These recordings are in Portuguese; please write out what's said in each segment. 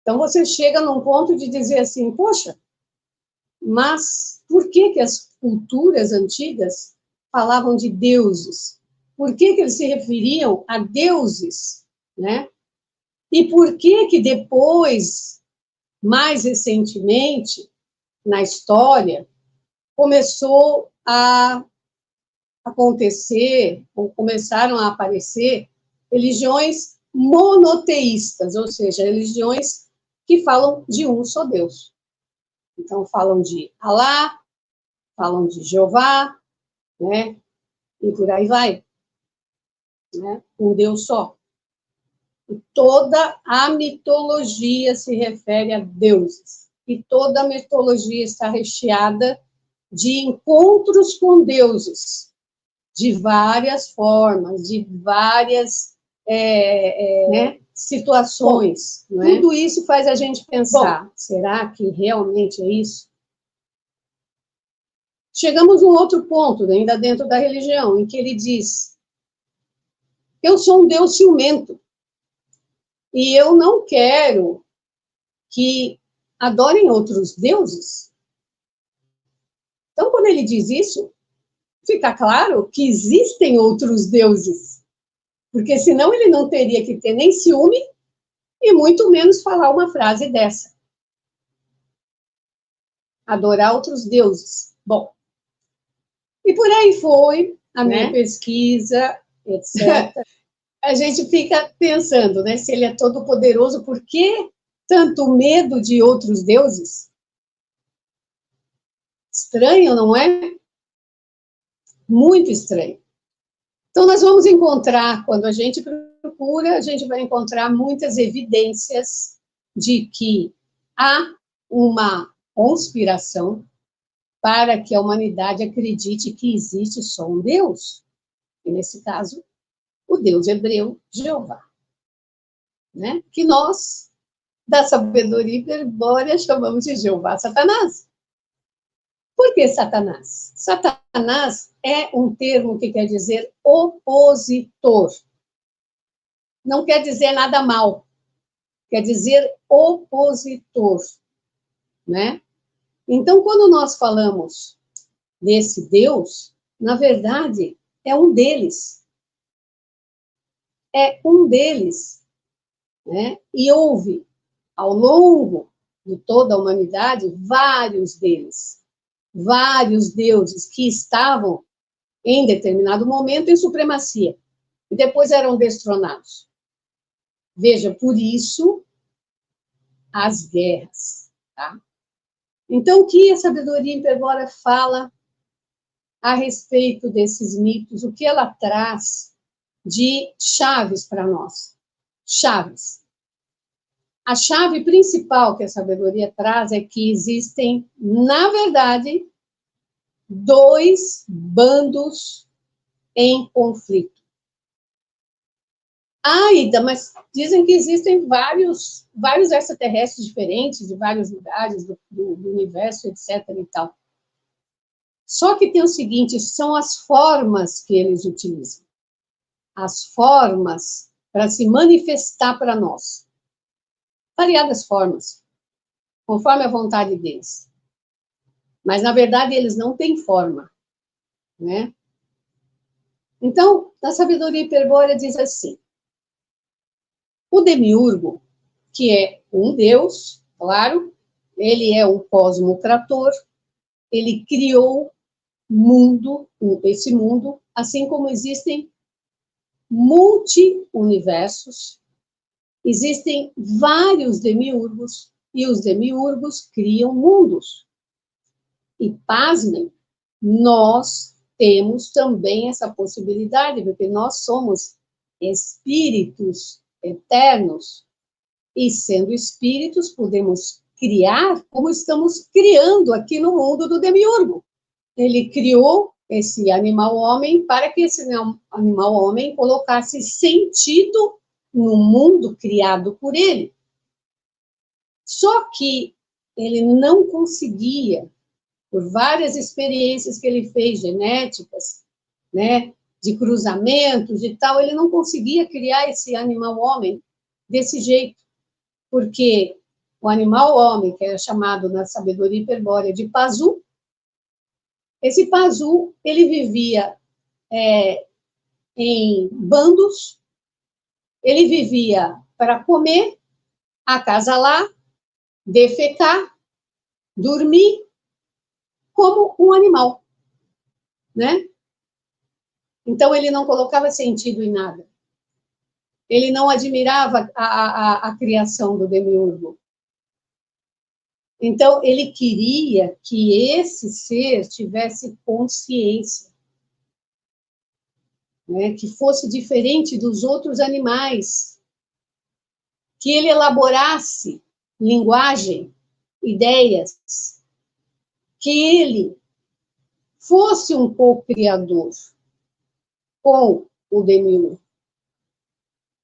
Então, você chega num ponto de dizer assim, poxa, mas por que que as culturas antigas falavam de deuses? Por que que eles se referiam a deuses, né? E por que que depois, mais recentemente, na história, começou a acontecer, ou começaram a aparecer, religiões monoteístas, ou seja, religiões que falam de um só Deus. Então, falam de Alá, falam de Jeová, né? E por aí vai, né? Um Deus só. E toda a mitologia se refere a deuses. E toda a mitologia está recheada de encontros com deuses, de várias formas, de várias né, situações. Bom, né? Tudo isso faz a gente pensar, bom, será que realmente é isso? Chegamos a um outro ponto, ainda dentro da religião, em que ele diz, eu sou um Deus ciumento, e eu não quero que adorem outros deuses. Então, quando ele diz isso, fica claro que existem outros deuses, porque senão ele não teria que ter nem ciúme e muito menos falar uma frase dessa. Adorar outros deuses. Bom, e por aí foi a minha pesquisa, etc. A gente fica pensando, né, se ele é todo poderoso, por que tanto medo de outros deuses? Estranho, não é? Muito estranho. Então, nós vamos encontrar, quando a gente procura, a gente vai encontrar muitas evidências de que há uma conspiração para que a humanidade acredite que existe só um Deus, e nesse caso, o Deus hebreu, Jeová, né? Que nós, da sabedoria hiperbórea, chamamos de Jeová Satanás. Por que Satanás? Satanás é um termo que quer dizer opositor. Não quer dizer nada mal, quer dizer opositor, né? Então, quando nós falamos desse Deus, na verdade, é um deles. É um deles, né? E houve, ao longo de toda a humanidade, vários deles, vários deuses que estavam, em determinado momento, em supremacia, e depois eram destronados. Veja, por isso, as guerras, tá? Então, o que a sabedoria hiperbórea fala a respeito desses mitos? O que ela traz de chaves para nós? Chaves. A chave principal que a sabedoria traz é que existem, na verdade, dois bandos em conflito. Ida, mas dizem que existem vários extraterrestres diferentes, de vários lugares do universo, etc. e tal. Só que tem o seguinte, são as formas que eles utilizam. As formas para se manifestar para nós. Variadas formas, conforme a vontade deles. Mas, na verdade, eles não têm forma, né? Então, a sabedoria hiperbórea diz assim, o demiurgo, que é um deus, claro, ele é um cosmocrator, ele criou esse mundo, assim como existem multi-universos, existem vários demiurgos, e os demiurgos criam mundos. E, pasmem, nós temos também essa possibilidade, porque nós somos espíritos eternos, e sendo espíritos, podemos criar como estamos criando aqui no mundo do demiurgo. Ele criou esse animal homem para que esse animal homem colocasse sentido no mundo criado por ele. Só que ele não conseguia, por várias experiências que ele fez, genéticas, né, de cruzamentos e tal, ele não conseguia criar esse animal homem desse jeito, porque o animal homem, que é chamado na sabedoria hiperbórea de Pazu. Esse Pazu, ele vivia em bandos, ele vivia para comer, acasalar, defecar, dormir, como um animal, né? Então, ele não colocava sentido em nada. Ele não admirava a criação do demiurgo. Então, ele queria que esse ser tivesse consciência, né? Que fosse diferente dos outros animais, que ele elaborasse linguagem, ideias, que ele fosse um co-criador com o demiurgo.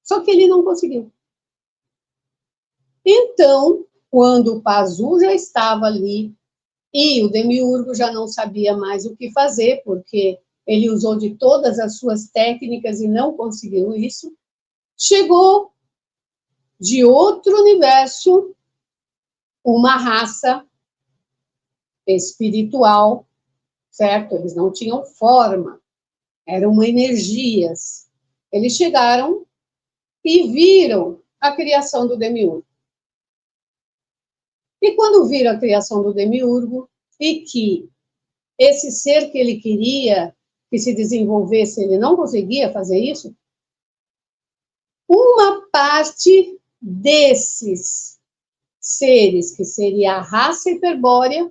Só que ele não conseguiu. Então, quando o Pazu já estava ali e o demiurgo já não sabia mais o que fazer, porque ele usou de todas as suas técnicas e não conseguiu isso, chegou de outro universo uma raça espiritual, certo? Eles não tinham forma, eram energias. Eles chegaram e viram a criação do demiurgo. E quando viram a criação do demiurgo, e que esse ser que ele queria que se desenvolvesse, ele não conseguia fazer isso, uma parte desses seres, que seria a raça hiperbórea,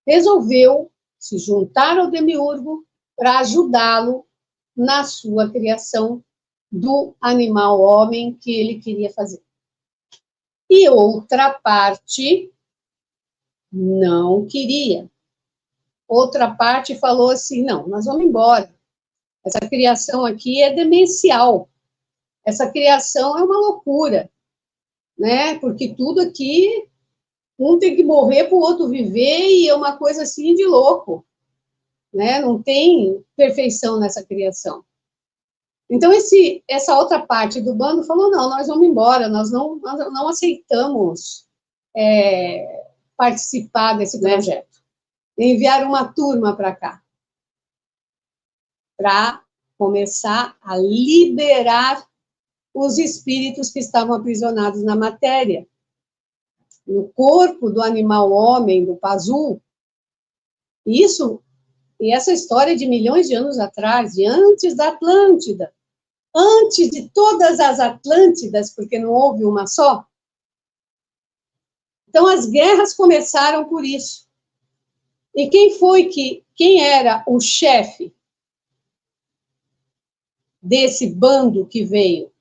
resolveu se juntar ao demiurgo para ajudá-lo na sua criação do animal homem que ele queria fazer. E outra parte não queria. Outra parte falou assim, não, nós vamos embora. Essa criação aqui é demencial. Essa criação é uma loucura, né? Porque tudo aqui, um tem que morrer para o outro viver e é uma coisa assim de louco, né? Não tem perfeição nessa criação. Então, essa outra parte do bando falou, não, nós vamos embora, nós não aceitamos participar desse projeto. Enviaram uma turma para cá, para começar a liberar os espíritos que estavam aprisionados na matéria, no corpo do animal homem, do Pazu. E essa história de milhões de anos atrás, de antes da Atlântida, antes de todas as Atlântidas, porque não houve uma só. Então, as guerras começaram por isso. E quem era o chefe desse bando que veio?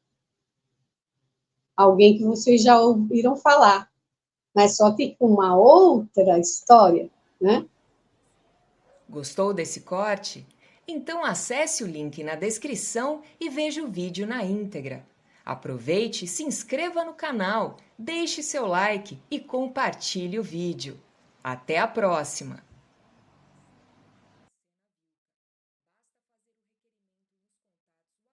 Alguém que vocês já ouviram falar, mas só que com uma outra história, né? Gostou desse corte? Então acesse o link na descrição e veja o vídeo na íntegra. Aproveite e se inscreva no canal, deixe seu like e compartilhe o vídeo. Até a próxima!